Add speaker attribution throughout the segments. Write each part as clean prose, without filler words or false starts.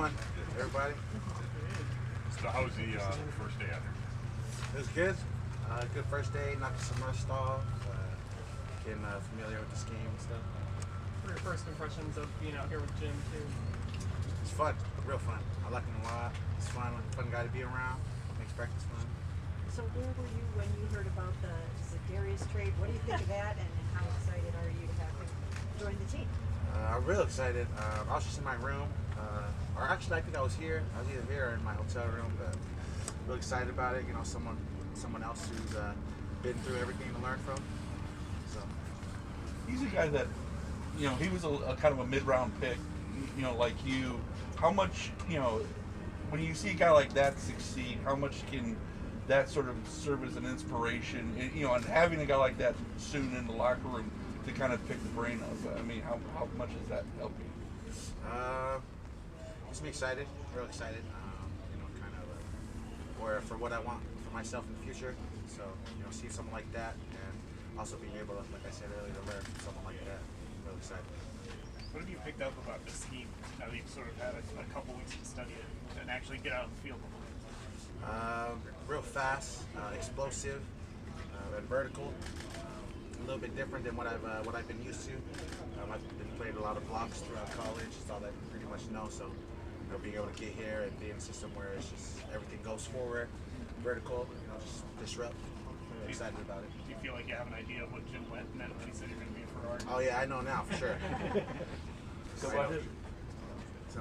Speaker 1: doing, everybody?
Speaker 2: So how was the first day out there?
Speaker 1: It was good. Good first day, knocked some rust off, getting familiar with the scheme and stuff.
Speaker 3: What are your first impressions of being out here with Jim, too?
Speaker 1: It's fun, real fun. I like him a lot. He's fun guy to be around. Makes practice fun.
Speaker 4: So where were you when you heard about the Darius trade? What do you think of that, and how excited are you to have him join the team?
Speaker 1: I'm real excited. I was just in my room, or actually I think I was here. I was either here or in my hotel room, but real excited about it. You know, someone else who's been through everything to learn from. So
Speaker 5: he's a guy that, you know, he was a kind of a mid-round pick, you know, like you. How much, you know, when you see a guy like that succeed, how much can that sort of serve as an inspiration, you know, and having a guy like that soon in the locker room to kind of pick the brain of, I mean, how much does that help you?
Speaker 1: Gets me excited, real excited, you know, kind of for what I want for myself in the future. So, you know, see someone like that, and also being able to, like I said earlier, to learn from someone like that, real excited.
Speaker 3: What have you picked up about the scheme now that you've sort of had a couple weeks to study it and actually get out in the field?
Speaker 1: Real fast, explosive, and vertical. A little bit different than what I've been used to. I've been playing a lot of blocks throughout college. It's all I pretty much know. So, you know, being able to get here and be in a system where it's just everything goes forward, vertical, you know, just disrupt. I'm excited about it.
Speaker 3: Do you feel like you have an idea of what Jim meant when he said you're going to be a Ferrari?
Speaker 1: Oh yeah, I know now for sure.
Speaker 6: So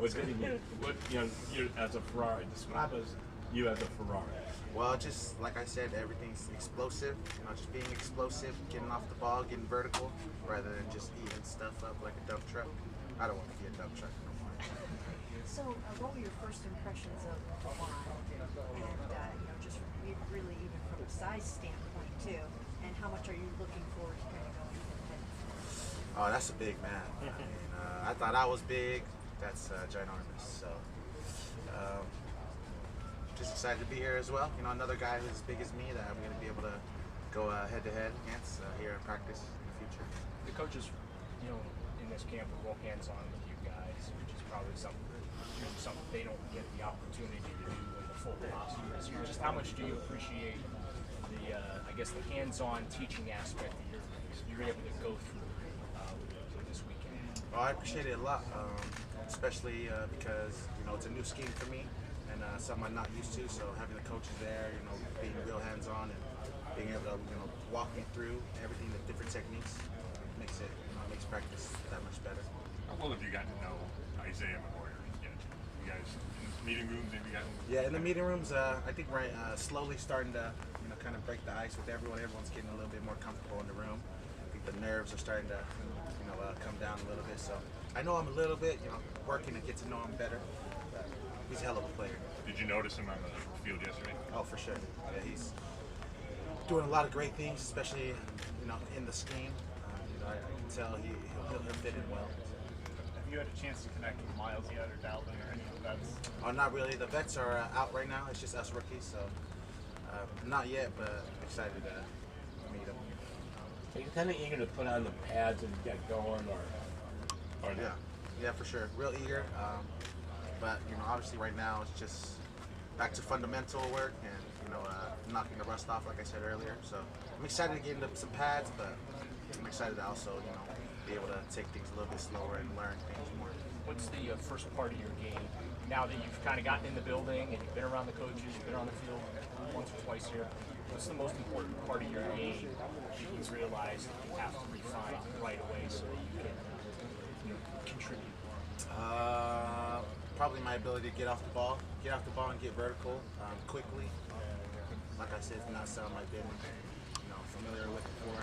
Speaker 6: what did he mean? What, you know, you as a Ferrari, describe as you as a Ferrari.
Speaker 1: Well, just like I said, everything's explosive. You know, just being explosive, getting off the ball, getting vertical, rather than just eating stuff up like a dump truck. I don't want to be a dump truck no more.
Speaker 4: So what were your first impressions of Juan? And, you know, just really even from a size standpoint, too. And how much are you looking forward to kind of going ahead?
Speaker 1: Oh, that's a big man. I mean, I thought I was big. That's ginormous. So, just excited to be here as well. You know, another guy who's as big as me that I'm going to be able to go head to head against here in practice in the future.
Speaker 7: The coaches, you know, in this camp are real hands-on with you guys, which is probably something they don't get the opportunity to do in the full roster this year. Just how much do you appreciate the, I guess, the hands-on teaching aspect that you're able to go through this weekend?
Speaker 1: Well, I appreciate it a lot, especially because, you know, it's a new scheme for me and something I'm not used to. So having the coaches there, you know, being real hands-on and being able to, you know, walk me through everything, the different techniques, makes it, you know, makes practice that much better.
Speaker 2: How well have you gotten to know Isaiah McGuire yet? You guys in the meeting rooms, have you gotten?
Speaker 1: Yeah, in the meeting rooms, I think we're slowly starting to, you know, kind of break the ice with everyone. Everyone's getting a little bit more comfortable in the room. I think the nerves are starting to, you know, come down a little bit. So I know him a little bit, you know, working to get to know him better. But he's a hell of a player.
Speaker 2: Did you notice him on the field yesterday?
Speaker 1: Oh, for sure. Yeah, he's doing a lot of great things, especially, you know, in the scheme. You know, I can tell he'll fit in well.
Speaker 3: Have you had a chance to connect with Miles yet, or Dalvin, or any of the vets?
Speaker 1: Oh, not really. The vets are out right now. It's just us rookies, so not yet, but excited to meet them.
Speaker 6: Are you kind of eager to put on the pads and get going, or
Speaker 1: Yeah, for sure. Real eager. But, you know, obviously right now it's just back to fundamental work and, you know, knocking the rust off, like I said earlier. So I'm excited to get into some pads, but I'm excited to also, you know, be able to take things a little bit slower and learn things more.
Speaker 7: What's the first part of your game, now that you've kind of gotten in the building and you've been around the coaches, you've been on the field once or twice here, what's the most important part of your game that you've realized that you have to refine right away so that you can contribute?
Speaker 1: Probably my ability to get off the ball and get vertical quickly. Like I said, it's not something I've been, you know, familiar with before.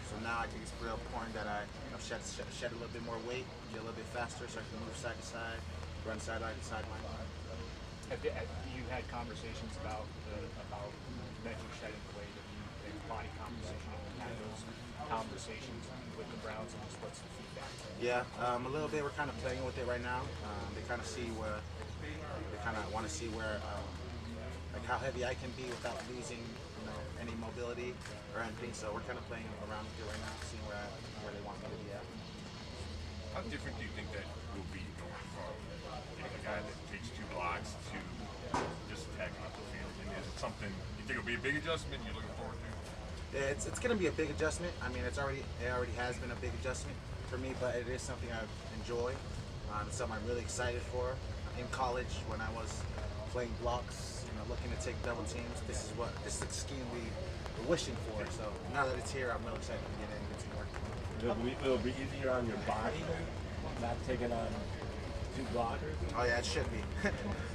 Speaker 1: So now I think it's real important that I, you know, shed a little bit more weight, get a little bit faster, so I can move side to side, run sideline to sideline.
Speaker 7: Have you had conversations about mental shedding the weight and body composition? Have you had those conversations with the Browns, and what's the feedback?
Speaker 1: Yeah, a little bit. We're kind of playing with it right now. They kind of see where they kind of want to see where, like how heavy I can be without losing, you know, any mobility or anything. So we're kind of playing around with it right now, seeing where they want me to be at.
Speaker 2: How different do you think that will be going forward? Getting a guy that takes a big adjustment you're looking forward to?
Speaker 1: Yeah, it's going to be a big adjustment. I mean, it already has been a big adjustment for me, but it is something I enjoy. It's something I'm really excited for. In college, when I was playing blocks, looking to take double teams, this is the scheme we were wishing for. So now that it's here, I'm really excited to get in and get to work.
Speaker 6: It'll be easier on your body, not taking on 2 blockers.
Speaker 1: Oh yeah, it should be.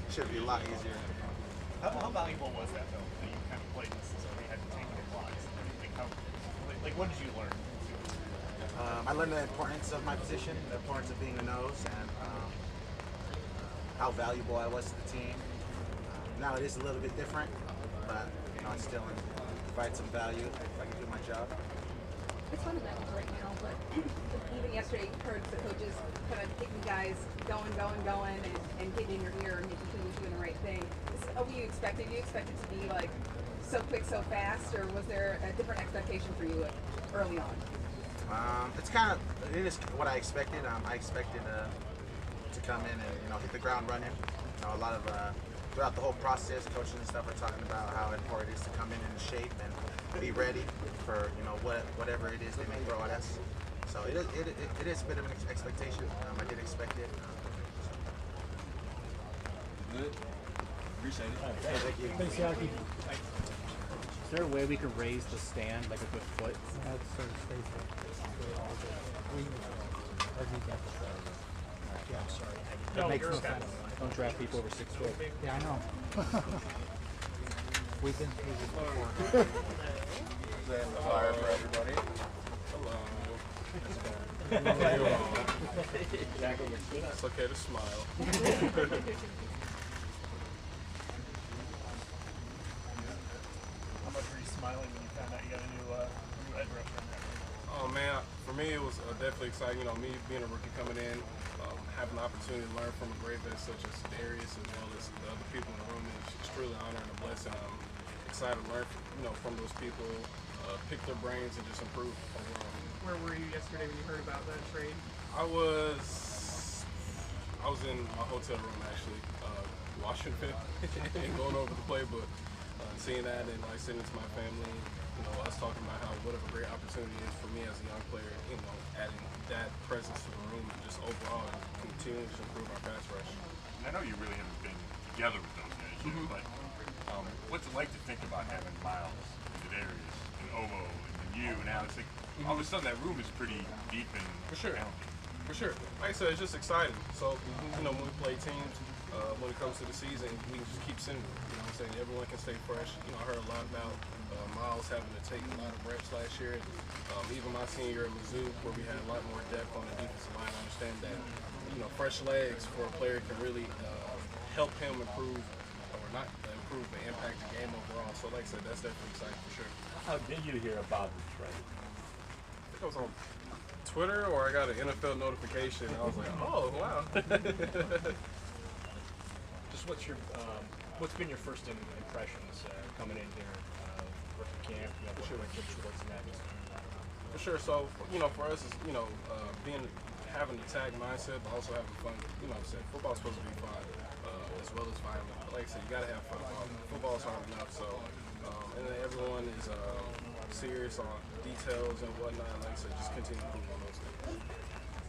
Speaker 1: Should be a lot easier.
Speaker 3: How valuable was that though? That you kind of played this so we had to take the blocks and everything. What did you learn?
Speaker 1: I learned the importance of my position, the importance of being a nose, and how valuable I was to the team. Now it is a little bit different, but I still provide some value if I can do my job.
Speaker 8: It's fundamentals right now, but even yesterday you heard the coaches kind of getting guys going, and getting in your ear and making sure you're doing the right thing. What were you expecting? Did you expect it to be like so quick, so fast, or was there a different expectation for you early on?
Speaker 1: It is what I expected. I expected to come in and hit the ground running. A lot of throughout the whole process, coaching and stuff are talking about how important it is to come in shape and be ready for whatever it is they may throw at us. So it is a bit of an expectation. I did expect it.
Speaker 5: Good. Appreciate it.
Speaker 1: Thank you.
Speaker 9: Hey, Siaki. Is there a way we can raise the stand like a good foot? That's sort of space.
Speaker 7: Yeah, I'm sorry.
Speaker 9: That makes no sense. Don't draft people over 6 foot. Yeah, I know. We've been through this before.
Speaker 10: Fire for everybody. It's okay to smile.
Speaker 3: How much were you smiling when you found out you got a new edge rusher in there?
Speaker 10: Oh man, for me it was definitely exciting. Me being a rookie coming in, having the opportunity to learn from a great vet such as Darius as well as the other people in the room is truly an honor and a blessing. I'm excited to learn from those people, pick their brains and just improve overall.
Speaker 11: Where were you yesterday when you heard about that trade?
Speaker 10: I was in my hotel room actually, watching film and going over the playbook, seeing that and sitting to my family. I was talking about what a great opportunity it is for me as a young player, adding that presence to the room and just overall continuing to improve our pass rush.
Speaker 2: And I know you really haven't been together with those guys yet, but what's it like to think about having Miles and Darius and Ovo and you and Alex? All of a sudden that room is pretty deep and
Speaker 10: For sure.
Speaker 2: talented.
Speaker 10: For sure. Like I said, it's just exciting. So, when we play teams, when it comes to the season, we can just keep sending them. Everyone can stay fresh. I heard a lot about Miles having to take a lot of reps last year. Even my senior year at Mizzou, where we had a lot more depth on the defensive line, I understand that, fresh legs for a player can really help him improve, or not improve, but impact the game overall. So, like I said, that's definitely exciting for sure.
Speaker 6: How did you hear about the trade?
Speaker 10: I think I was on Twitter, or I got an NFL notification. I was like, oh, wow.
Speaker 7: Just what's been your first impressions coming in here, rookie camp? Working with Jim Schwartz and that.
Speaker 10: For sure. So, for us, it's, having the tag mindset, but also having fun. Football's supposed to be fun, as well as violent. But like I said, you gotta have fun. Football's hard enough, so, and then everyone is serious on details and whatnot. Like I said, just continue to move on those things.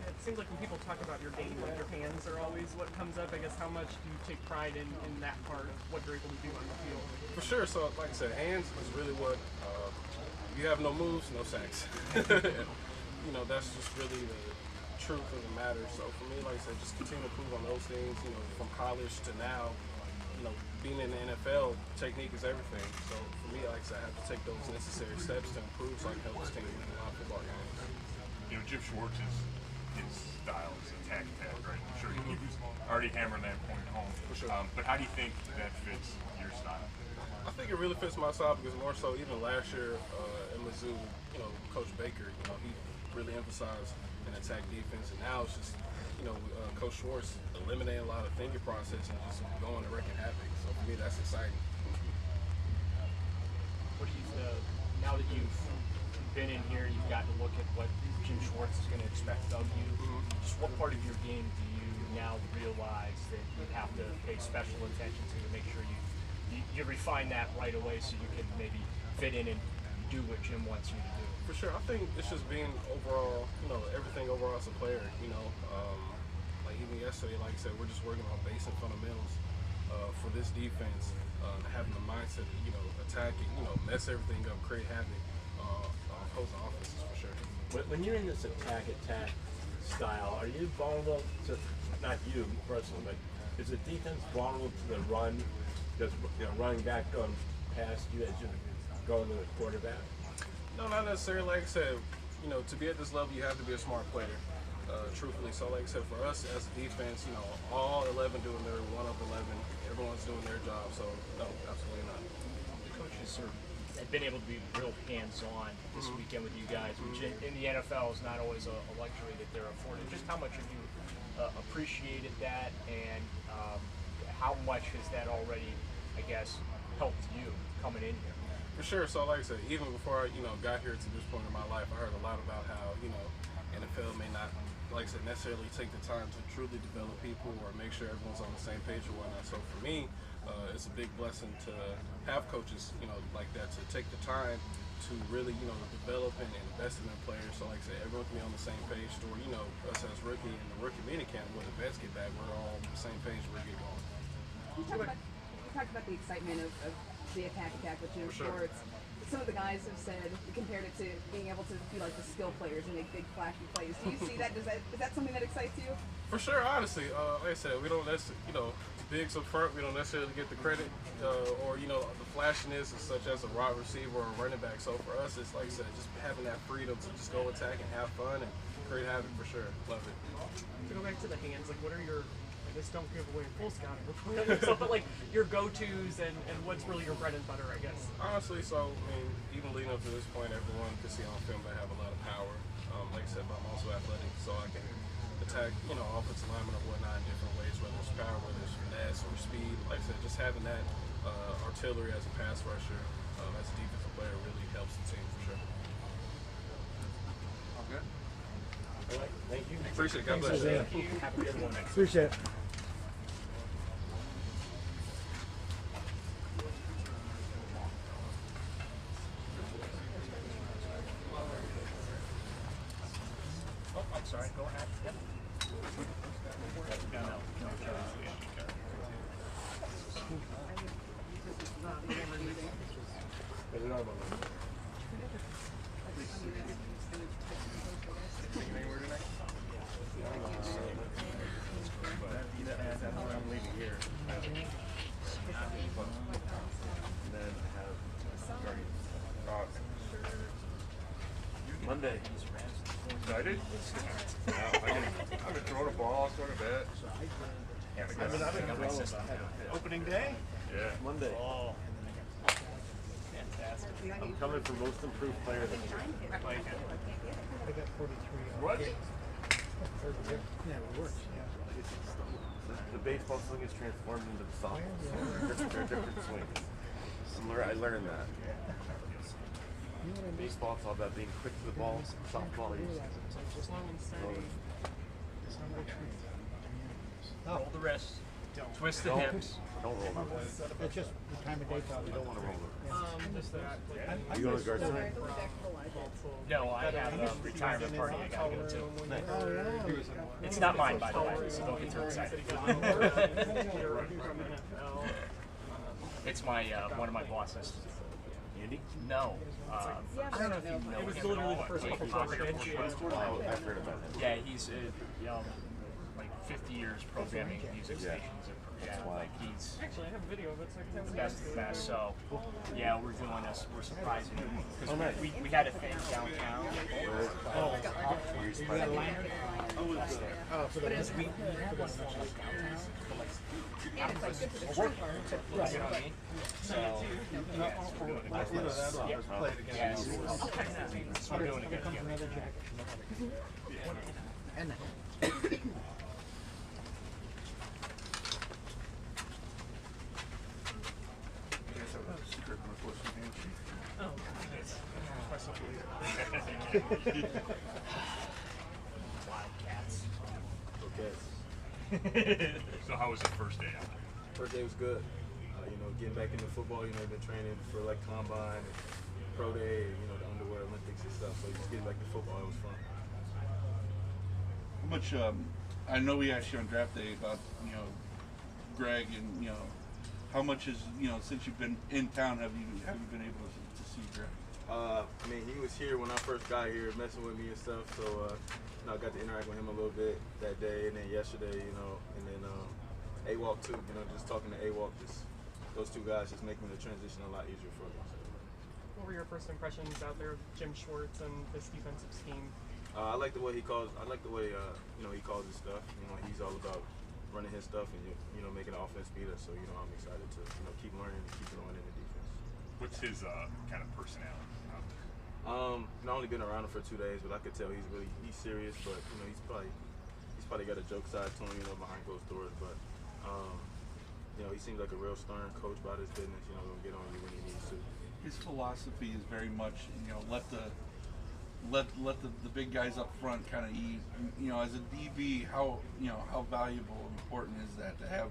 Speaker 11: It seems like when people talk about your game, your hands are always what comes up. I guess how much do you take pride in that part of what you're able to do on the field?
Speaker 10: For sure. So, like I said, hands is really what you have no moves, no sacks. That's just really the truth of the matter. So for me, like I said, just continue to improve on those things. From college to now, being in the NFL, technique is everything. So for me, like I said, I have to take those necessary steps to improve so I can help this team win a lot of football games.
Speaker 2: Jim Schwartz his style is attack, right? I'm sure he was already hammering that point home.
Speaker 10: For sure.
Speaker 2: But how do you think that fits your style?
Speaker 10: I think it really fits my style because more so even last year in Mizzou, Coach Baker, he really emphasized an attack defense, and now it's just, Coach Schwartz eliminating a lot of thinking process and just going and wreaking havoc. So for me, that's exciting.
Speaker 7: What do you now that you've been in here, you've gotten to look at what Jim Schwartz is going to expect of you. Just what part of your game do you now realize that you have to pay special attention to make sure you you refine that right away so you can maybe fit in and do what Jim wants you to do?
Speaker 10: For sure, I think it's just being overall, everything overall as a player. Like even yesterday, like I said, we're just working on basic fundamentals for this defense, having the mindset to, attack it, mess everything up, create havoc on opposing offenses for sure.
Speaker 6: When you're in this attack style, are you vulnerable to, not you personally, but is the defense vulnerable to the run, just running back going past you as you're going to the quarterback?
Speaker 10: No, not necessarily. Like I said, to be at this level, you have to be a smart player, truthfully. So, like I said, for us as a defense, all 11 doing their 1 of 11, everyone's doing their job. So, no, absolutely not.
Speaker 7: The coaches have been able to be real hands-on this weekend with you guys, which in the NFL is not always a luxury that they're afforded. Just how much have you appreciated that, and how much has that already, I guess, helped you coming in here?
Speaker 10: For sure. So, like I said, even before I, got here to this point in my life, I heard a lot about how, NFL may not, like I said, necessarily take the time to truly develop people or make sure everyone's on the same page or whatnot. So for me, it's a big blessing to have coaches, like that, to take the time to really, develop and invest in their players. So, like I said, everyone can be on the same page. Or, us as rookie in the Rookie Minicamp, when the vets get back, we're all on the same page. We're getting going.
Speaker 8: You talked about the excitement of the attack with Jim Schwartz. Some of the guys have said, compared it to being able to be like the skill players and make big flashy plays. Do you see that? Is that something that excites you?
Speaker 10: For sure, honestly. Like I said, we don't necessarily, bigs up front, we don't necessarily get the credit or, the flashiness as such as a wide receiver or a running back. So for us, it's like I said, just having that freedom to just go attack and have fun and create havoc for sure. Love it.
Speaker 11: To go back to the hands, like what are your, I guess don't give away full scouting, but like your go-tos and what's really your bread and butter, I guess?
Speaker 10: Honestly, so, even leading up to this point, everyone can see on film that I have a lot of power. Like I said, but I'm also athletic, so I can attack, offensive linemen or whatnot in different ways, whether it's power, whether it's finesse or speed. Like I said, just having that artillery as a pass rusher, as a defensive player really helps the team for sure.
Speaker 6: Okay. All right, thank you.
Speaker 10: Appreciate it. God bless you.
Speaker 7: Thank you. Have a good one.
Speaker 12: Appreciate it.
Speaker 7: Oh, I'm sorry. Go ahead. Yep.
Speaker 9: I'm leaving here. Then have Monday.
Speaker 2: Excited? I've been throwing a ball, throwing a bat.
Speaker 12: Opening day?
Speaker 2: Yeah.
Speaker 9: Monday.
Speaker 11: Oh, fantastic.
Speaker 9: I'm coming for most improved player of the year.
Speaker 12: I got 43.
Speaker 2: What?
Speaker 12: Yeah, it works. Yeah.
Speaker 9: The baseball swing is transformed into the softball. They're different swings. I learned that. Baseball, it's all about being quick to the ball. Softball, you
Speaker 11: Slow and steady.
Speaker 7: Roll the wrists. Twist the
Speaker 9: don't,
Speaker 7: hips.
Speaker 9: don't roll my wrist.
Speaker 12: It's just the time of day.
Speaker 9: You don't want to roll it.
Speaker 11: Just that.
Speaker 9: Are you going to guard tonight?
Speaker 7: No, I have a retirement party I gotta go to.
Speaker 12: Oh, yeah.
Speaker 7: It's not mine, by the way, so don't get too excited. It's my one of my bosses.
Speaker 9: Andy?
Speaker 7: No. I don't know if you know
Speaker 11: It was
Speaker 7: him
Speaker 11: literally
Speaker 7: at
Speaker 11: the
Speaker 7: all.
Speaker 11: first couple times.
Speaker 9: Oh, I've heard about him.
Speaker 7: Yeah, he's like 50 years programming music stations. Yeah, like he's
Speaker 11: Actually, I have a video of it, so I can
Speaker 7: the best of the best. So, yeah, we're doing this. We're surprising him because
Speaker 9: Oh, nice.
Speaker 7: we had a thing downtown.
Speaker 12: For the
Speaker 7: We have one
Speaker 8: And it's like good for the trunk.
Speaker 7: you know what I mean? So, yeah, we're doing a good deal.
Speaker 12: And
Speaker 7: Wildcats.
Speaker 2: So how was the first day out?
Speaker 13: First day was good. getting back into football. You know, been training for like combine and pro day, and, you know, the underwear Olympics and stuff. So just getting back to football, it was fun.
Speaker 5: How much? I know we asked you on draft day about Greg, and how much is since you've been in town have you been able to see Greg?
Speaker 13: I mean, he was here when I first got here, messing with me and stuff. So I got to interact with him a little bit that day, and then yesterday, and then A-Walk too. Just talking to A-Walk, those two guys just making the transition a lot easier for me.
Speaker 11: What were your first impressions out there of Jim Schwartz and this defensive scheme?
Speaker 13: I like the way he calls. I like the way he calls his stuff. He's all about running his stuff and making the offense beat us. So I'm excited to keep learning and keep growing in the defense.
Speaker 2: What's his kind of personality out there?
Speaker 13: I've only been around him for 2 days, but I could tell he's serious. But he's probably got a joke side to him, behind closed doors. But he seems like a real stern coach about his business. Gonna get on you when he needs to.
Speaker 5: His philosophy is very much let the big guys up front kind of eat. As a DB, how valuable and important is that to have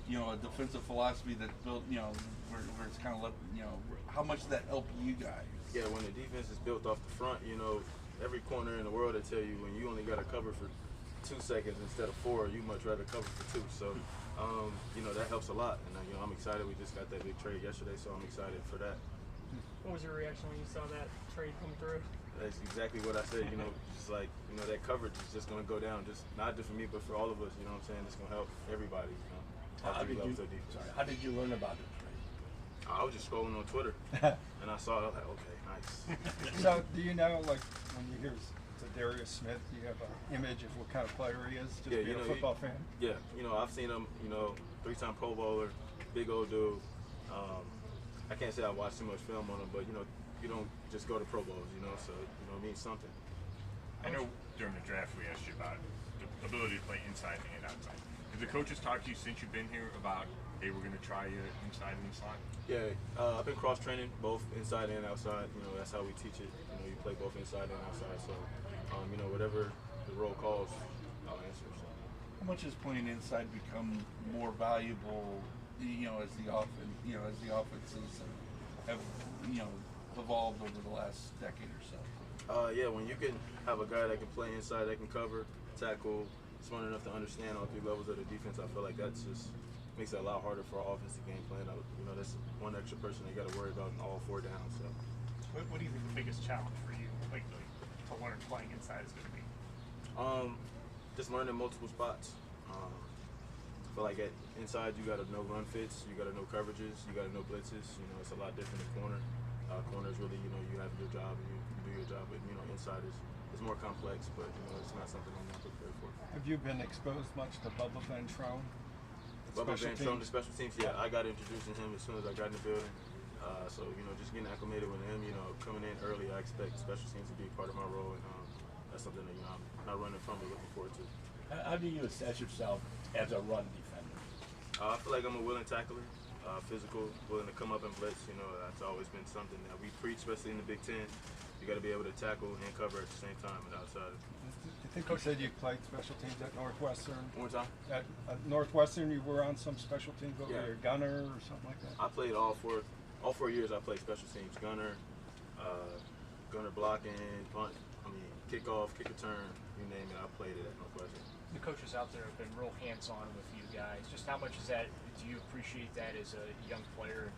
Speaker 5: a defensive philosophy that's built where it's kind of how much does that help you guys?
Speaker 13: Yeah, when the defense is built off the front, every corner in the world will tell you when you only got to cover for 2 seconds instead of 4, you much rather cover for 2. So that helps a lot, and I'm excited. We just got that big trade yesterday, so I'm excited for that.
Speaker 11: What was your reaction when you saw that trade come through?
Speaker 13: That's exactly what I said. Just like that coverage is just gonna go down. Just not just for me, but for all of us. You know what I'm saying? It's gonna help everybody.
Speaker 6: How did you learn about it?
Speaker 13: I was just scrolling on Twitter, and I saw it. I was like, okay, nice.
Speaker 14: So, do you know, like, when you hear Darius Smith, do you have an image of what kind of player he is? Just being a football fan.
Speaker 13: Yeah, I've seen him. 3-time Pro Bowler, big old dude. I can't say I watched too much film on him, but you don't just go to Pro Bowls, so it means something.
Speaker 2: I know during the draft we asked you about the ability to play inside and outside. Have the coaches talked to you since you've been here about, hey, we're going to try you inside and inside?
Speaker 13: Yeah, I've been cross training both inside and outside. That's how we teach it. You play both inside and outside. So, whatever the role calls, I'll answer. So.
Speaker 5: How much has playing inside become more valuable? As the offenses have evolved over the last decade or so.
Speaker 13: Yeah, when you can have a guy that can play inside, that can cover, tackle, smart enough to understand all 3 levels of the defense, I feel like that's just makes it a lot harder for our offensive game plan. That's one extra person they got to worry about in all 4 downs. So,
Speaker 7: what do you think the biggest challenge for you, like to learn playing inside, is going to be?
Speaker 13: Just learning multiple spots. I feel like at inside you got to know run fits, you got to know coverages, you got to know blitzes. It's a lot different than corner. Corners really, you have your job and you do your job, but inside is more complex, but it's not something I'm not prepared for.
Speaker 14: Have you been exposed much to Bubba Ventrone?
Speaker 13: Bubba Ventrone, the special teams, yeah, I got introduced to him as soon as I got in the building. So just getting acclimated with him, coming in early, I expect special teams to be part of my role, and that's something that I'm not running from, but looking forward to.
Speaker 6: How do you assess yourself as a run defender?
Speaker 13: I feel like I'm a willing tackler, physical, willing to come up and blitz. That's always been something that we preach, especially in the Big Ten. You got to be able to tackle and cover at the same time and outside.
Speaker 14: I think you said you played special teams at Northwestern.
Speaker 13: One more time?
Speaker 14: At Northwestern, you were on some special teams, but were you a gunner or something like that?
Speaker 13: I played all 4 years. I played special teams, gunner blocking, punt, kickoff, kick return, you name it. I played it at Northwestern.
Speaker 7: The coaches out there have been real hands-on with you guys. Just how much do you appreciate that as a young player?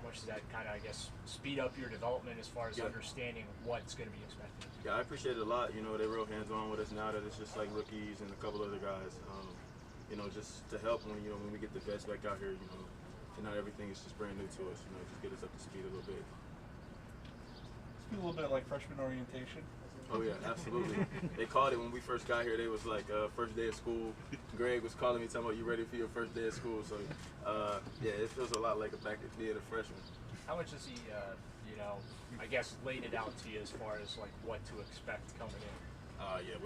Speaker 7: How much does that kind of, speed up your development as far as understanding what's going to be expected?
Speaker 13: Yeah, I appreciate it a lot. They're real hands-on with us now that it's just like rookies and a couple other guys. Just to help when we get the vets back out here, and not everything is just brand new to us. Just get us up to speed a little bit.
Speaker 5: It's a little bit like freshman orientation.
Speaker 13: Oh yeah, absolutely. They called it when we first got here. They was like first day of school. Greg was calling me, talking about, you ready for your first day of school? So yeah, it feels a lot like being a freshman.
Speaker 7: How much has he, laid it out to you as far as like what to expect coming in?
Speaker 13: Yeah,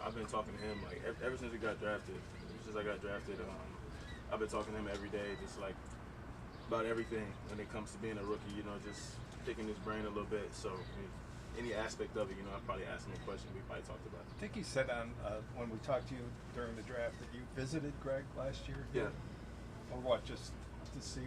Speaker 13: I've been talking to him like ever since we got drafted. Since I got drafted, I've been talking to him every day, just like about everything when it comes to being a rookie. Just picking his brain a little bit. So. Any aspect of it, I'd probably ask him a question we probably talked about.
Speaker 14: I think he said when we talked to you during the draft that you visited Greg last year.
Speaker 13: Yeah.
Speaker 14: Or what, just to see.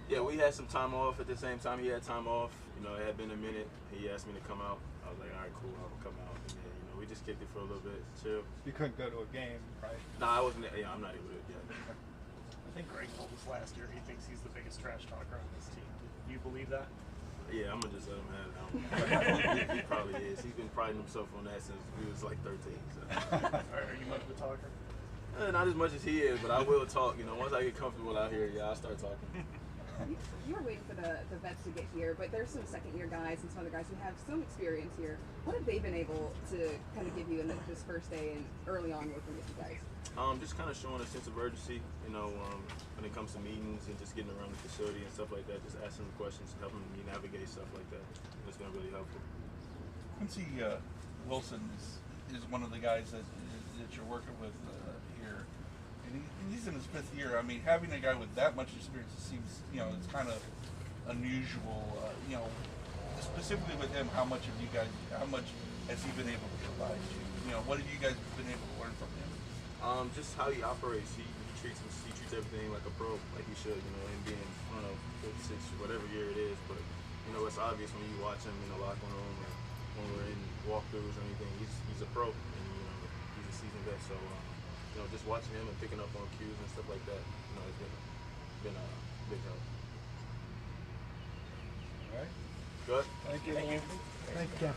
Speaker 13: Yeah, we had some time off at the same time. He had time off. You know, it had been a minute. He asked me to come out. I was like, all right, cool, I'll come out. And then, you know, we just kicked it for a little bit, chill.
Speaker 14: You couldn't go to a game, right?
Speaker 13: Nah, I wasn't. Yeah, I'm not able to. Yeah.
Speaker 3: I think Greg told us last year he thinks he's the biggest trash talker on this team. Do you believe that?
Speaker 13: Yeah, I'm gonna just let him have it. He probably is. He's been priding himself on that since he was like 13. So.
Speaker 3: Are you much of a talker?
Speaker 13: Not as much as he is, but I will talk. You know, once I get comfortable out here, yeah, I'll start talking.
Speaker 8: You were waiting for the vets to get here, but there's some second-year guys and some other guys who have some experience here. What have they been able to kind of give you in this first day and early on working with you guys?
Speaker 13: Just kind of showing a sense of urgency, you know, when it comes to meetings and just getting around the facility and stuff like that, just asking them questions and helping me navigate stuff like that. It's been really helpful.
Speaker 5: Quincy Wilson is one of the guys that you're working with here. And he's in his 5th year. I mean, having a guy with that much experience, it seems, you know, it's kind of unusual. You know, specifically with him, how much has he been able to provide you? You know, what have you guys been able to learn from him?
Speaker 13: Just how he operates. He treats everything like a pro, like he should. You know, him being in front of 5th, 6th, whatever year it is. But you know, it's obvious when you watch him in the locker room or when we're in walkthroughs or anything. He's a pro, and you know, he's a seasoned vet. So you know, just watching him and picking up on cues and stuff like that, you know, it's been a big help.
Speaker 14: All right.
Speaker 13: Good.
Speaker 14: Thank you.
Speaker 12: Thank you, Cap.